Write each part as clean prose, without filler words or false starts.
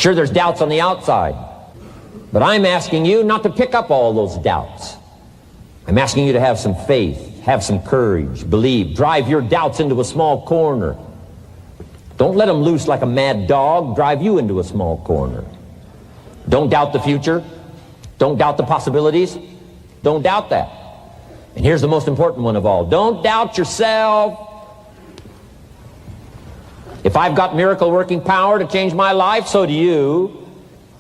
Sure, there's doubts on the outside, but I'm asking you not to pick up all those doubts. I'm asking you to have some faith, have some courage, believe, drive your doubts into a small corner. Don't let them loose like a mad dog, drive you into a small corner. Don't doubt the future. Don't doubt the possibilities. Don't doubt that. And here's the most important one of all. Don't doubt yourself. If I've got miracle working power to change my life, so do you.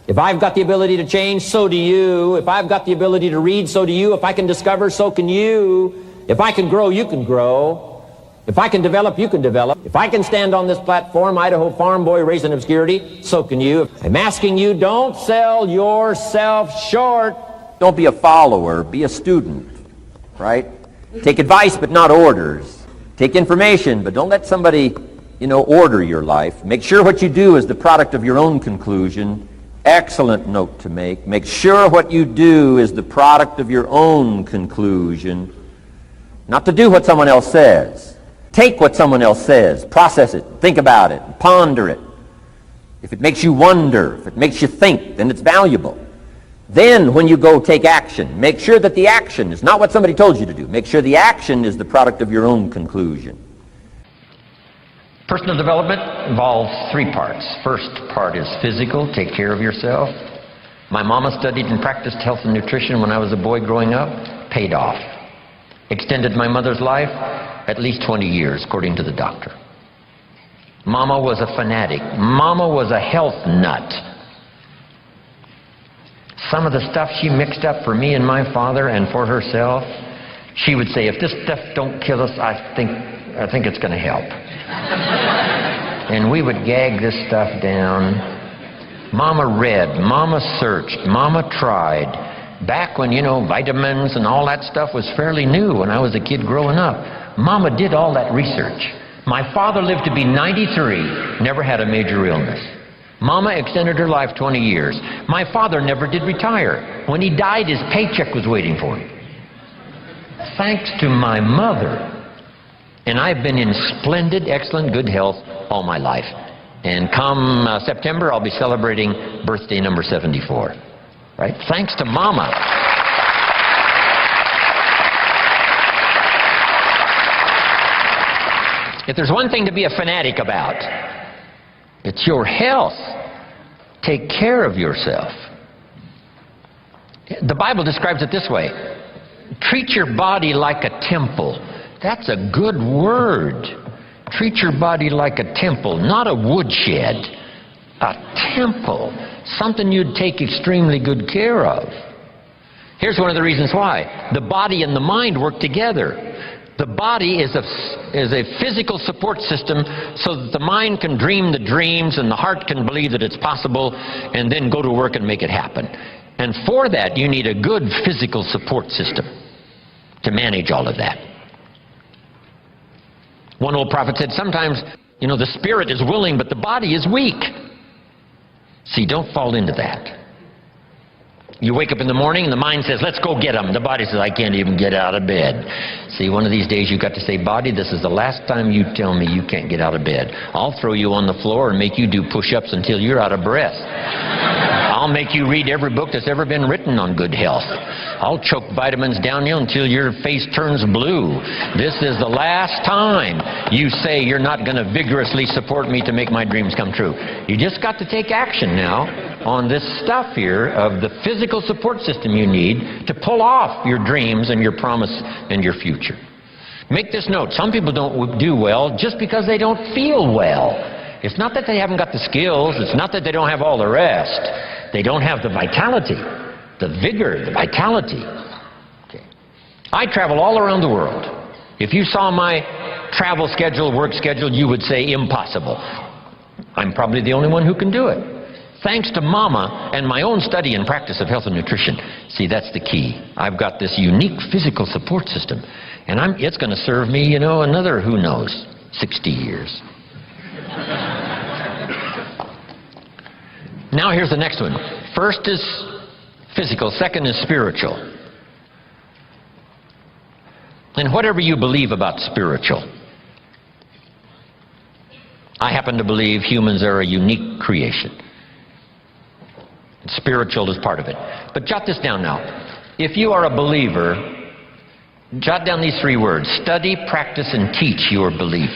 If I've got the ability to change, so do you. If I've got the ability to read, so do you. If I can discover, so can you. If I can grow, you can grow. If I can develop, you can develop. If I can stand on this platform, Idaho farm boy raised in obscurity, so can you. I'm asking you, don't sell yourself short. Don't be a follower, be a student, right? Take advice, but not orders. Take information, but don't let somebody, order your life. Make sure what you do is the product of your own conclusion. Excellent note to make. Make sure what you do is the product of your own conclusion. Not to do what someone else says. Take what someone else says, process it, think about it, ponder it. If it makes you wonder, if it makes you think, then it's valuable. Then when you go take action, make sure that the action is not what somebody told you to do. Make sure the action is the product of your own conclusion. Personal development involves three parts. First part is physical, take care of yourself. My mama studied and practiced health and nutrition when I was a boy growing up, paid off. Extended my mother's life at least 20 years, according to the doctor. Mama was a fanatic. Mama was a health nut. Some of the stuff she mixed up for me and my father and for herself, she would say, if this stuff don't kill us, I think it's going to help. And we would gag this stuff down. Mama read, Mama searched, Mama tried. Back when, vitamins and all that stuff was fairly new when I was a kid growing up, Mama did all that research. My father lived to be 93, never had a major illness. Mama extended her life 20 years. My father never did retire. When he died, his paycheck was waiting for him. Thanks to my mother. And I've been in splendid, excellent, good health all my life. And come September, I'll be celebrating birthday number 74. Right? Thanks to Mama. If there's one thing to be a fanatic about, it's your health. Take care of yourself. The Bible describes it this way. Treat your body like a temple. That's a good word. Treat your body like a temple, not a woodshed. A temple. Something you'd take extremely good care of. Here's one of the reasons why. The body and the mind work together. The body is a physical support system so that the mind can dream the dreams and the heart can believe that it's possible and then go to work and make it happen. And for that, you need a good physical support system to manage all of that. One old prophet said, sometimes, the spirit is willing, but the body is weak. See, don't fall into that. You wake up in the morning and the mind says, let's go get them. The body says, I can't even get out of bed. See, one of these days you've got to say, body, this is the last time you tell me you can't get out of bed. I'll throw you on the floor and make you do push-ups until you're out of breath. I'll make you read every book that's ever been written on good health. I'll choke vitamins down you until your face turns blue. This is the last time you say you're not going to vigorously support me to make my dreams come true. You just got to take action now on this stuff here of the physical support system you need to pull off your dreams and your promise and your future. Make this note. Some people don't do well just because they don't feel well. It's not that they haven't got the skills. It's not that they don't have all the rest. They don't have the vitality, the vigor, the vitality. Okay. I travel all around the world. If you saw my travel schedule, work schedule, you would say impossible. I'm probably the only one who can do it. Thanks to Mama and my own study and practice of health and nutrition. See, that's the key. I've got this unique physical support system. And it's going to serve me, another, who knows, 60 years. Now here's the next one. First is physical. Second is spiritual. And whatever you believe about spiritual, I happen to believe humans are a unique creation. Spiritual is part of it. But jot this down now. If you are a believer, jot down these 3 words: study, practice, and teach your belief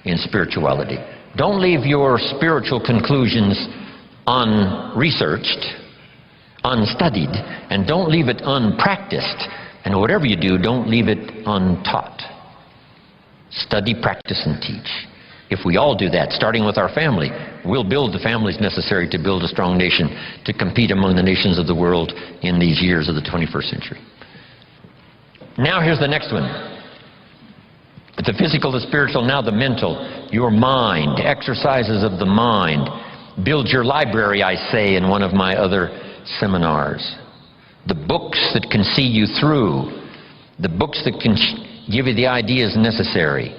in spirituality. Don't leave your spiritual conclusions unresearched, unstudied, and don't leave it unpracticed. And whatever you do, don't leave it untaught. Study, practice, and teach. If we all do that, starting with our family, we'll build the families necessary to build a strong nation to compete among the nations of the world in these years of the 21st century. Now here's the next one. The physical, the spiritual, now the mental. Your mind, exercises of the mind. Build your library, I say in one of my other seminars. The books that can see you through. The books that can give you the ideas necessary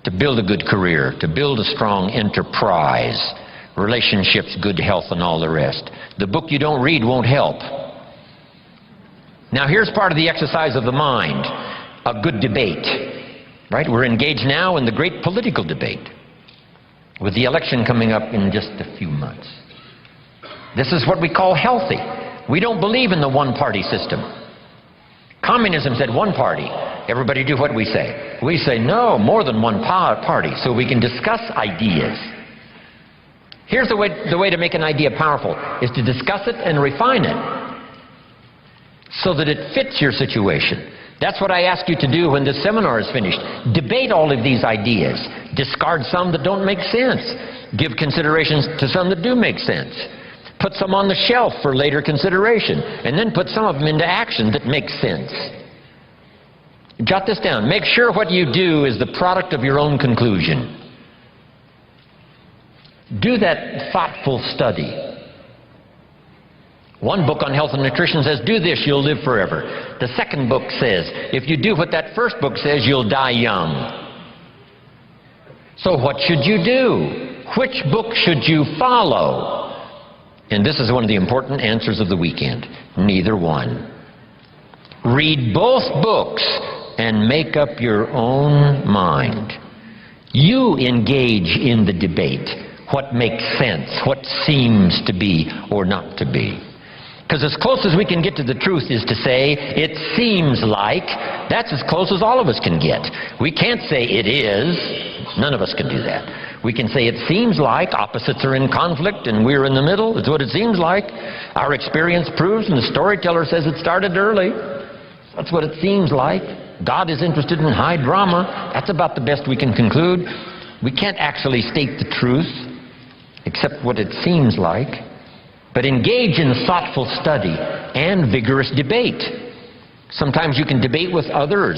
to build a good career, to build a strong enterprise, relationships, good health, and all the rest. The book you don't read won't help. Now here's part of the exercise of the mind, a good debate. Right? We're engaged now in the great political debate, with the election coming up in just a few months. This is what we call healthy. We don't believe in the one-party system. Communism said one party. Everybody do what we say. We say no, more than one party, so we can discuss ideas. Here's the way to make an idea powerful, is to discuss it and refine it so that it fits your situation. That's what I ask you to do when this seminar is finished. Debate all of these ideas. Discard some that don't make sense. Give considerations to some that do make sense. Put some on the shelf for later consideration, and then put some of them into action that makes sense. Jot this down. Make sure what you do is the product of your own conclusion. Do that thoughtful study. One book on health and nutrition says, do this, you'll live forever. The second book says, if you do what that first book says, you'll die young. So what should you do? Which book should you follow? And this is one of the important answers of the weekend. Neither one. Read both books and make up your own mind. You engage in the debate. What makes sense? What seems to be or not to be? Because as close as we can get to the truth is to say, it seems like. That's as close as all of us can get. We can't say it is. None of us can do that. We can say it seems like. Opposites are in conflict and we're in the middle. It's what it seems like. Our experience proves, and the storyteller says it started early. That's what it seems like. God is interested in high drama. That's about the best we can conclude. We can't actually state the truth, except what it seems like. But engage in thoughtful study and vigorous debate. Sometimes you can debate with others,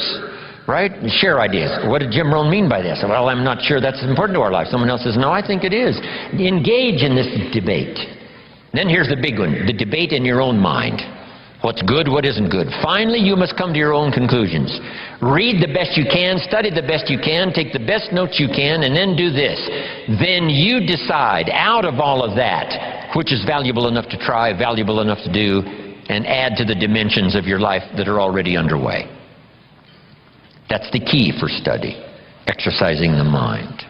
right? And share ideas. What did Jim Rohn mean by this? Well, I'm not sure that's important to our life. Someone else says, no, I think it is. Engage in this debate. Then here's the big one, the debate in your own mind. What's good, what isn't good. Finally, you must come to your own conclusions. Read the best you can, study the best you can, take the best notes you can, and then do this. Then you decide, out of all of that, which is valuable enough to try, valuable enough to do, and add to the dimensions of your life that are already underway. That's the key for study, exercising the mind.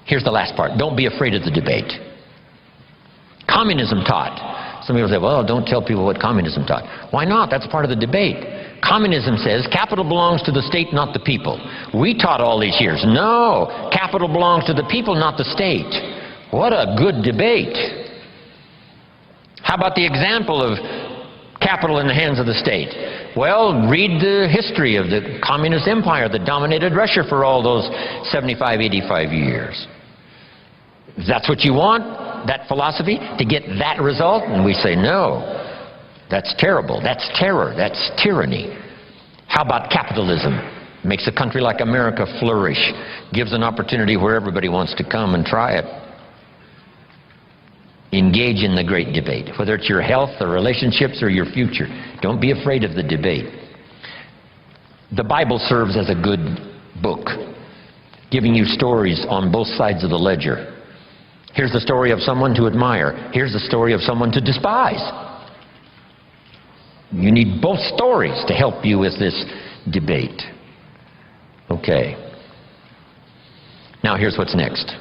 Here's the last part. Don't be afraid of the debate. Communism taught. Some people say, well, don't tell people what communism taught. Why not? That's part of the debate. Communism says capital belongs to the state, not the people. We taught all these years, no, capital belongs to the people, not the state. What a good debate. How about the example of capital in the hands of the state? Well, read the history of the communist empire that dominated Russia for all those 75, 85 years. If that's what you want, that philosophy, to get that result, and we say no, that's terrible, that's terror, that's tyranny. How about capitalism? Makes a country like America flourish, gives an opportunity where everybody wants to come and try it. Engage in the great debate, whether it's your health or relationships or your future. Don't be afraid of the debate. The Bible serves as a good book, giving you stories on both sides of the ledger. Here's the story of someone to admire. Here's the story of someone to despise. You need both stories to help you with this debate. Okay. Now here's what's next.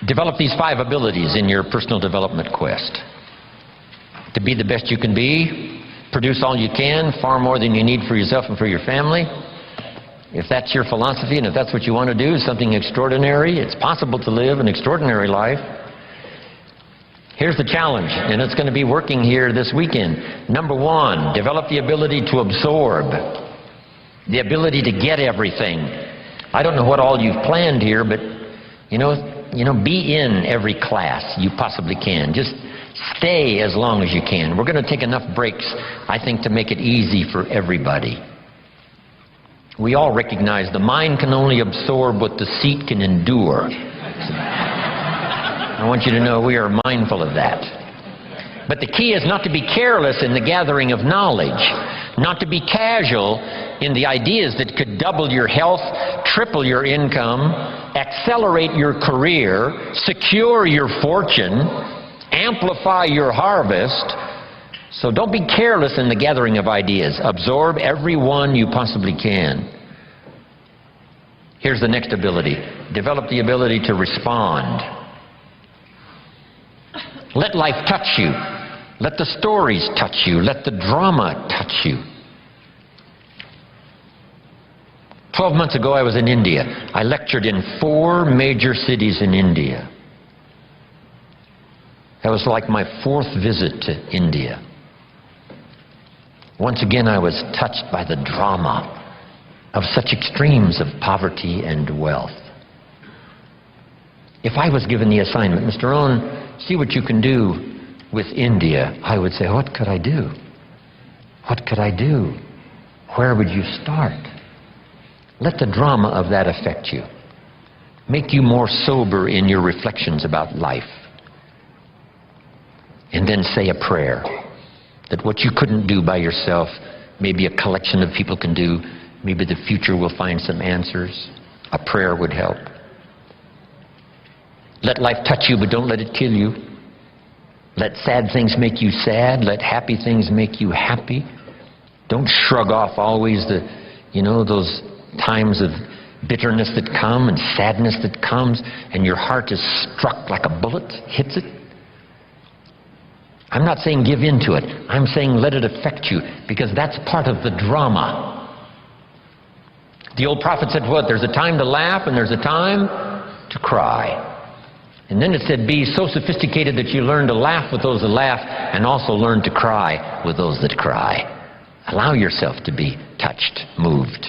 Develop these 5 abilities in your personal development quest. To be the best you can be, produce all you can, far more than you need for yourself and for your family. If that's your philosophy and if that's what you want to do, something extraordinary, it's possible to live an extraordinary life. Here's the challenge, and it's going to be working here this weekend. Number 1, develop the ability to absorb, the ability to get everything. I don't know what all you've planned here, but you know, be in every class you possibly can. Just stay as long as you can. We're going to take enough breaks, I think, to make it easy for everybody. We all recognize the mind can only absorb what the seat can endure. I want you to know we are mindful of that. But the key is not to be careless in the gathering of knowledge, not to be casual in the ideas that could double your health, triple your income, accelerate your career, secure your fortune, amplify your harvest. So don't be careless in the gathering of ideas. Absorb every one you possibly can. Here's the next ability. Develop the ability to respond. Let life touch you. Let the stories touch you. Let the drama touch you. 12 months ago I was in India. I lectured in 4 major cities in India. That was like my 4th visit to India. Once again I was touched by the drama of such extremes of poverty and wealth. If I was given the assignment, Mr. Rohn, see what you can do with India, I would say, what could I do? What could I do? Where would you start? Let the drama of that affect you. Make you more sober in your reflections about life. And then say a prayer. That what you couldn't do by yourself, maybe a collection of people can do. Maybe the future will find some answers. A prayer would help. Let life touch you, but don't let it kill you. Let sad things make you sad. Let happy things make you happy. Don't shrug off always those times of bitterness that come and sadness that comes, and your heart is struck like a bullet, hits it. I'm not saying give in to it. I'm saying let it affect you, because that's part of the drama. The old prophet said what? There's a time to laugh and there's a time to cry. And then it said be so sophisticated that you learn to laugh with those that laugh and also learn to cry with those that cry. Allow yourself to be touched, moved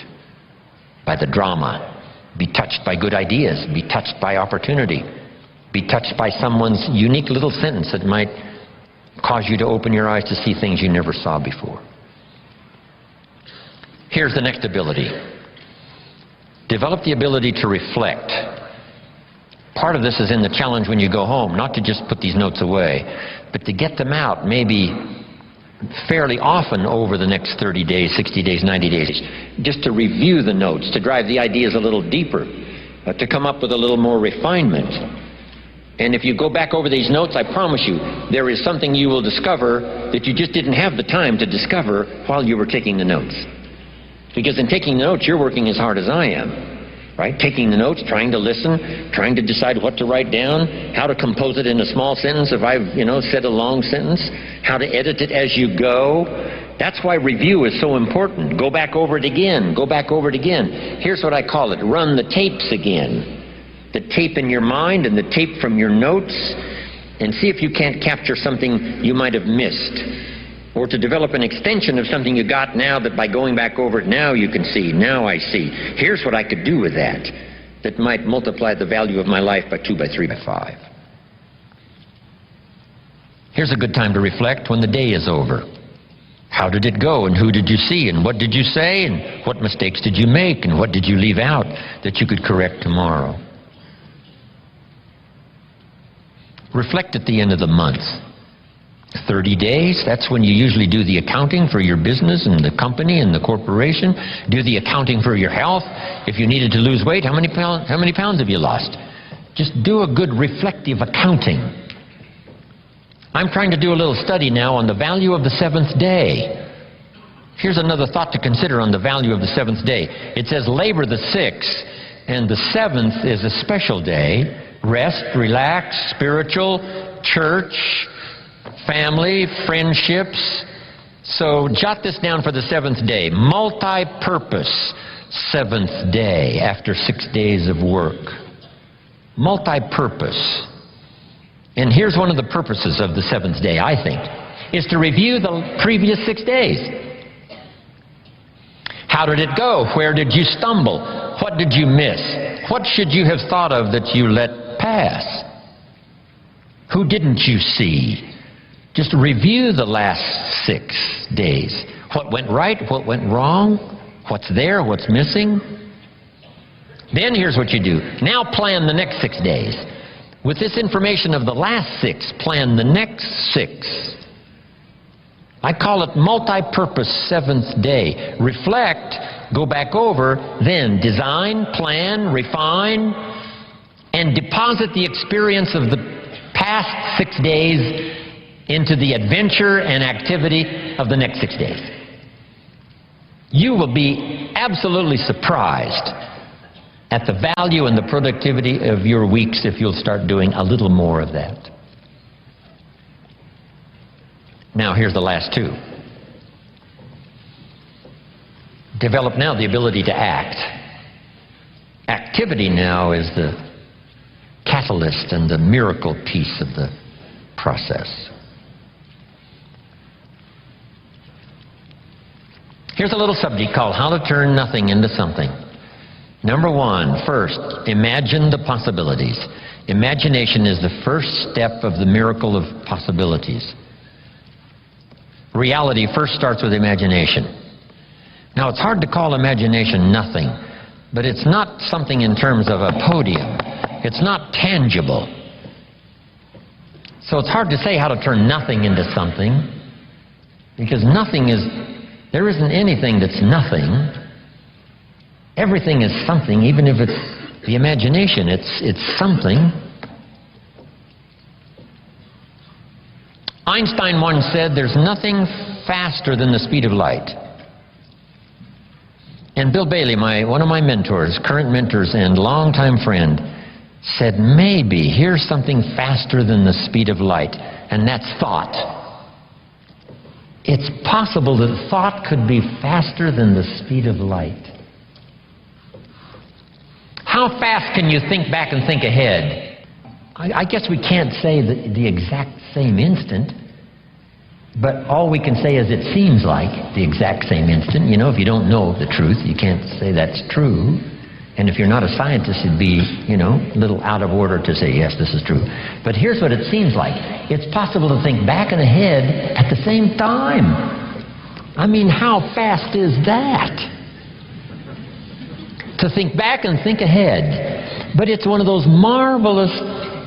by the drama. Be touched by good ideas. Be touched by opportunity. Be touched by someone's unique little sentence that might cause you to open your eyes to see things you never saw before. Here's the next ability. Develop the ability to reflect. Part of this is in the challenge when you go home, not to just put these notes away, but to get them out maybe fairly often over the next 30 days, 60 days, 90 days, just to review the notes, to drive the ideas a little deeper, to come up with a little more refinement. And if you go back over these notes, I promise you, there is something you will discover that you just didn't have the time to discover while you were taking the notes. Because in taking the notes, you're working as hard as I am, right? Taking the notes, trying to listen, trying to decide what to write down, how to compose it in a small sentence if I've, said a long sentence, how to edit it as you go. That's why review is so important. Go back over it again. Go back over it again. Here's what I call it. Run the tapes again. The tape in your mind and the tape from your notes, and see if you can't capture something you might have missed, or to develop an extension of something you got now that by going back over it now you can see, now I see. Here's what I could do with that might multiply the value of my life by 2, by 3, by 5. Here's a good time to reflect when the day is over. How did it go, and who did you see, and what did you say, and what mistakes did you make, and what did you leave out that you could correct tomorrow? Reflect at the end of the month. 30 days, that's when you usually do the accounting for your business and the company and the corporation. Do the accounting for your health. If you needed to lose weight, how many pounds have you lost? Just do a good reflective accounting. I'm trying to do a little study now on the value of the 7th day. Here's another thought to consider on the value of the 7th day. It says labor the 6th, and the 7th is a special day. Rest, relax, spiritual, church, family, friendships. So jot this down for the 7th day. Multi-purpose 7th day after 6 days of work. Multi-purpose. And here's one of the purposes of the 7th day, I think, is to review the previous 6 days. How did it go? Where did you stumble? What did you miss? What should you have thought of that you let pass? Who didn't you see? Just review the last 6 days. What went right? What went wrong? What's there? What's missing? Then here's what you do. Now plan the next 6 days. With this information of the last 6, plan the next 6. I call it multi-purpose 7th day. Reflect, go back over, then design, plan, refine, and deposit the experience of the past 6 days into the adventure and activity of the next 6 days. You will be absolutely surprised at the value and the productivity of your weeks if you'll start doing a little more of that. Now, here's the last 2. Develop now the ability to act. Activity now is the catalyst and the miracle piece of the process. Here's a little subject called How to Turn Nothing into Something. Number 1, first, imagine the possibilities. Imagination is the first step of the miracle of possibilities. Reality first starts with imagination. Now, it's hard to call imagination nothing, but it's not something in terms of a podium. It's not tangible. So it's hard to say how to turn nothing into something, because there isn't anything that's nothing. Everything is something, even if it's the imagination. It's something. Einstein once said, there's nothing faster than the speed of light. And Bill Bailey, one of my mentors, current mentors and longtime friend, said, maybe here's something faster than the speed of light, and that's thought. It's possible that thought could be faster than the speed of light. How fast can you think back and think ahead? I guess we can't say the exact same instant, but all we can say is it seems like the exact same instant. You know, if you don't know the truth, you can't say that's true. And if you're not a scientist, it'd be, a little out of order to say, yes, this is true. But here's what it seems like. It's possible to think back and ahead at the same time. I mean, how fast is that? To think back and think ahead. But it's one of those marvelous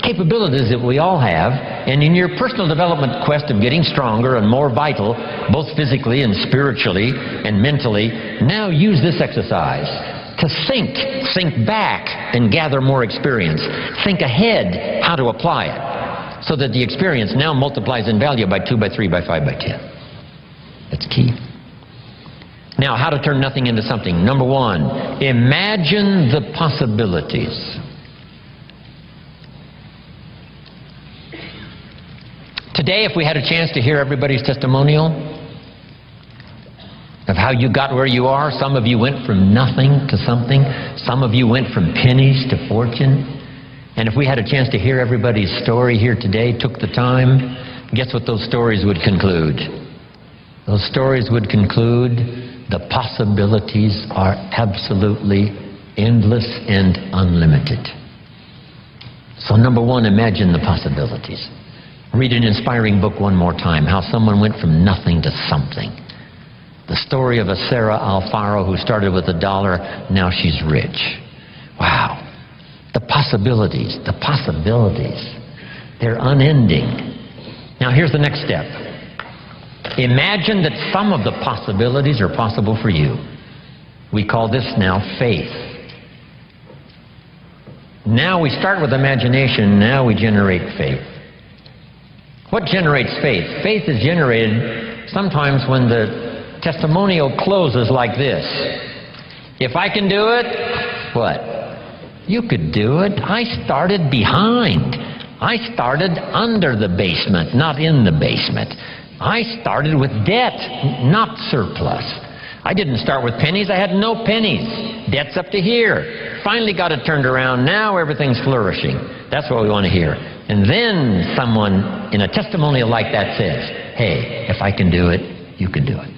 capabilities that we all have, and in your personal development quest of getting stronger and more vital, both physically and spiritually and mentally, now use this exercise to think back and gather more experience. Think ahead how to apply it, so that the experience now multiplies in value by 2, by 3, by 5, by 10. That's key. Now, how to turn nothing into something. Number 1, imagine the possibilities. Today, if we had a chance to hear everybody's testimonial of how you got where you are, some of you went from nothing to something, some of you went from pennies to fortune, and if we had a chance to hear everybody's story here today, took the time, guess what those stories would conclude? Those stories would conclude the possibilities are absolutely endless and unlimited. So number 1, imagine the possibilities. Read an inspiring book one more time, how someone went from nothing to something. The story of a Sarah Alfaro who started with $1, now she's rich. Wow. The possibilities, they're unending. Now here's the next step. Imagine that some of the possibilities are possible for you. We call this now faith. Now we start with imagination, now we generate faith. What generates faith? Faith is generated sometimes when the testimonial closes like this. If I can do it, what? You could do it. I started behind. I started under the basement, not in the basement. I started with debt, not surplus. I didn't start with pennies. I had no pennies. Debt's up to here. Finally got it turned around. Now everything's flourishing. That's what we want to hear. And then someone in a testimonial like that says, hey, if I can do it, you can do it.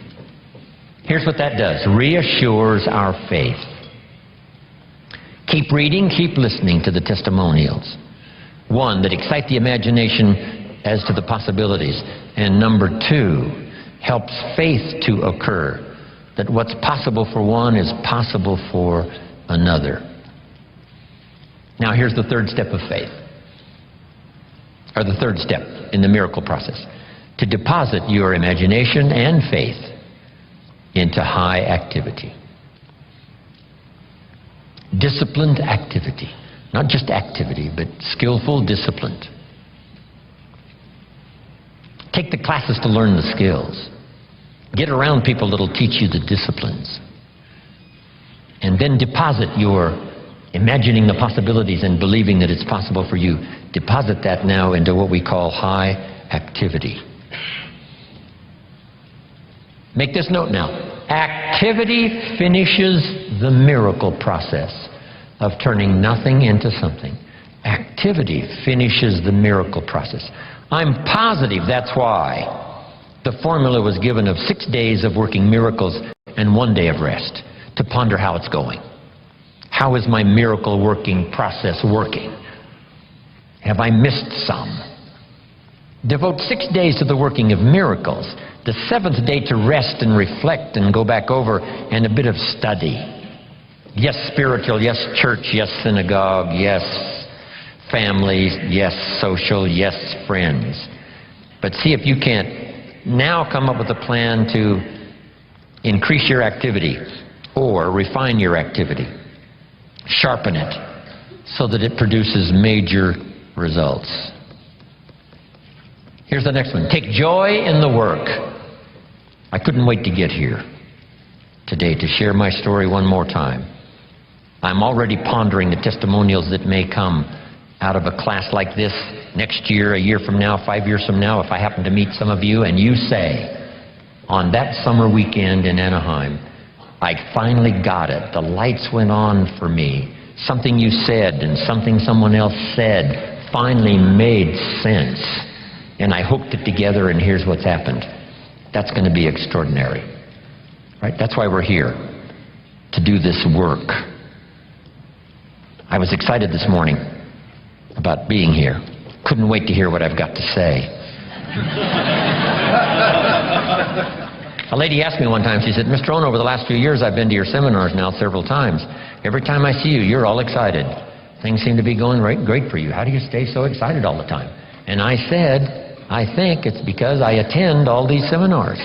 Here's what that does. Reassures our faith. Keep reading, keep listening to the testimonials. One, that excite the imagination as to the possibilities. And number two, helps faith to occur. That what's possible for one is possible for another. Now here's the third step of faith. Or the third step in the miracle process. To deposit your imagination and faith into high activity. Disciplined activity. Not just activity, but skillful, disciplined. Take the classes to learn the skills. Get around people that'll teach you the disciplines. And then deposit your imagining the possibilities and believing that it's possible for you. Deposit that now into what we call high activity. Make this note now. Activity finishes the miracle process of turning nothing into something. Activity finishes the miracle process. I'm positive that's why the formula was given of 6 days of working miracles and 1 day of rest, to ponder how it's going. How is my miracle working process working? Have I missed some? Devote 6 days to the working of miracles. The 7th day to rest and reflect and go back over, and a bit of study. Yes, spiritual, yes, church, yes, synagogue, yes, family, yes, social, yes, friends. But see if you can't now come up with a plan to increase your activity or refine your activity. Sharpen it so that it produces major results. Here's the next one. Take joy in the work. I couldn't wait to get here today to share my story one more time. I'm already pondering the testimonials that may come out of a class like this next year, a year from now, 5 years from now, if I happen to meet some of you and you say, on that summer weekend in Anaheim, I finally got it. The lights went on for me. Something you said and something someone else said finally made sense. And I hooked it together, and here's what's happened. That's going to be extraordinary. Right? That's why we're here, to do this work. I was excited this morning about being here. Couldn't wait to hear what I've got to say. A lady asked me one time, she said, Mr. Rohn, over the last few years I've been to your seminars now several times. Every time I see you, you're all excited. Things seem to be going great for you. How do you stay so excited all the time? And I said, I think it's because I attend all these seminars.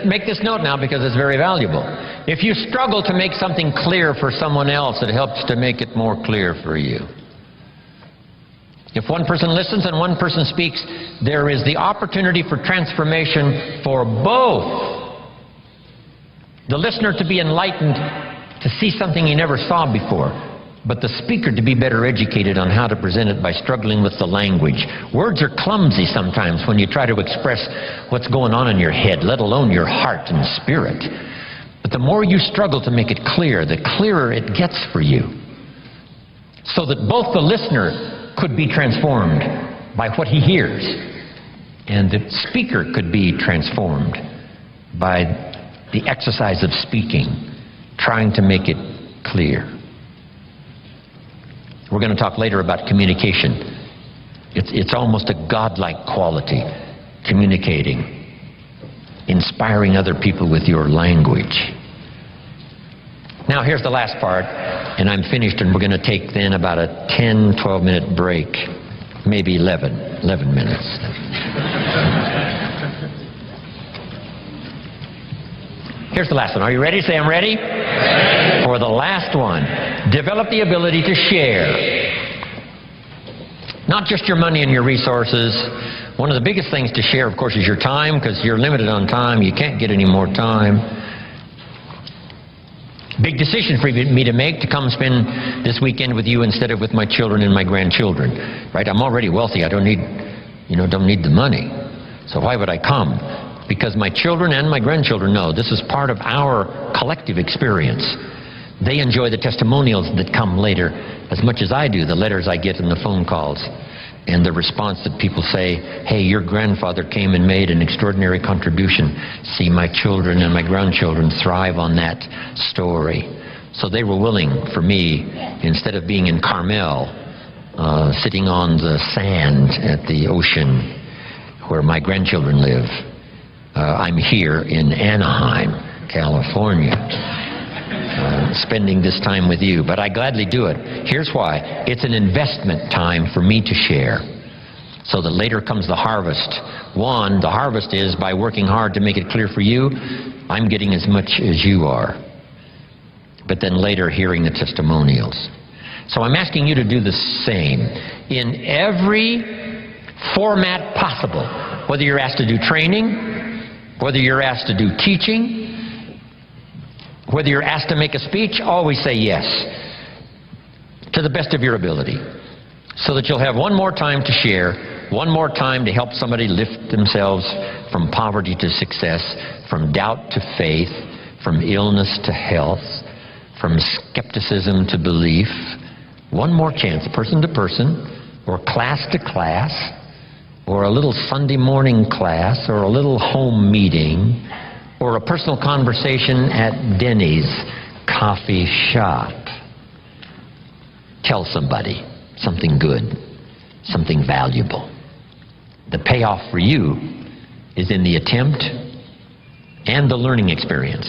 Make this note now, because it's very valuable. If you struggle to make something clear for someone else, it helps to make it more clear for you. If one person listens and one person speaks, there is the opportunity for transformation for both. The listener to be enlightened, to see something he never saw before, but the speaker to be better educated on how to present it by struggling with the language. Words are clumsy sometimes when you try to express what's going on in your head, let alone your heart and spirit. But the more you struggle to make it clear, the clearer it gets for you. So that both the listener could be transformed by what he hears, and the speaker could be transformed by the exercise of speaking, trying to make it clear. We're going to talk later about communication. It's almost a godlike quality, communicating, inspiring other people with your language. Now here's the last part, and I'm finished, and we're going to take then about a 10-12 minute break, maybe 11 minutes. Here's the last one. Are you ready? Say, I'm ready. Ready. For the last one, develop the ability to share. Not just your money and your resources. One of the biggest things to share, of course, is your time, because you're limited on time. You can't get any more time. Big decision for me to make, to come spend this weekend with you instead of with my children and my grandchildren. Right? I'm already wealthy. I don't need the money. So why would I come? Because my children and my grandchildren know this is part of our collective experience. They enjoy the testimonials that come later as much as I do, the letters I get and the phone calls, and the response that people say, hey, your grandfather came and made an extraordinary contribution. See, my children and my grandchildren thrive on that story. So they were willing for me, instead of being in Carmel, sitting on the sand at the ocean where my grandchildren live, I'm here in Anaheim, California, spending this time with you. But I gladly do it. Here's why. It's an investment time for me to share, so that later comes the harvest. One, the harvest is by working hard to make it clear for you, I'm getting as much as you are. But then later, hearing the testimonials. So I'm asking you to do the same in every format possible. Whether you're asked to do training, whether you're asked to do teaching, whether you're asked to make a speech, always say yes, to the best of your ability, so that you'll have one more time to share, one more time to help somebody lift themselves from poverty to success, from doubt to faith, from illness to health, from skepticism to belief. One more chance, person to person, or class to class, or a little Sunday morning class, or a little home meeting, or a personal conversation at Denny's coffee shop. Tell somebody something good, something valuable. The payoff for you is in the attempt and the learning experience.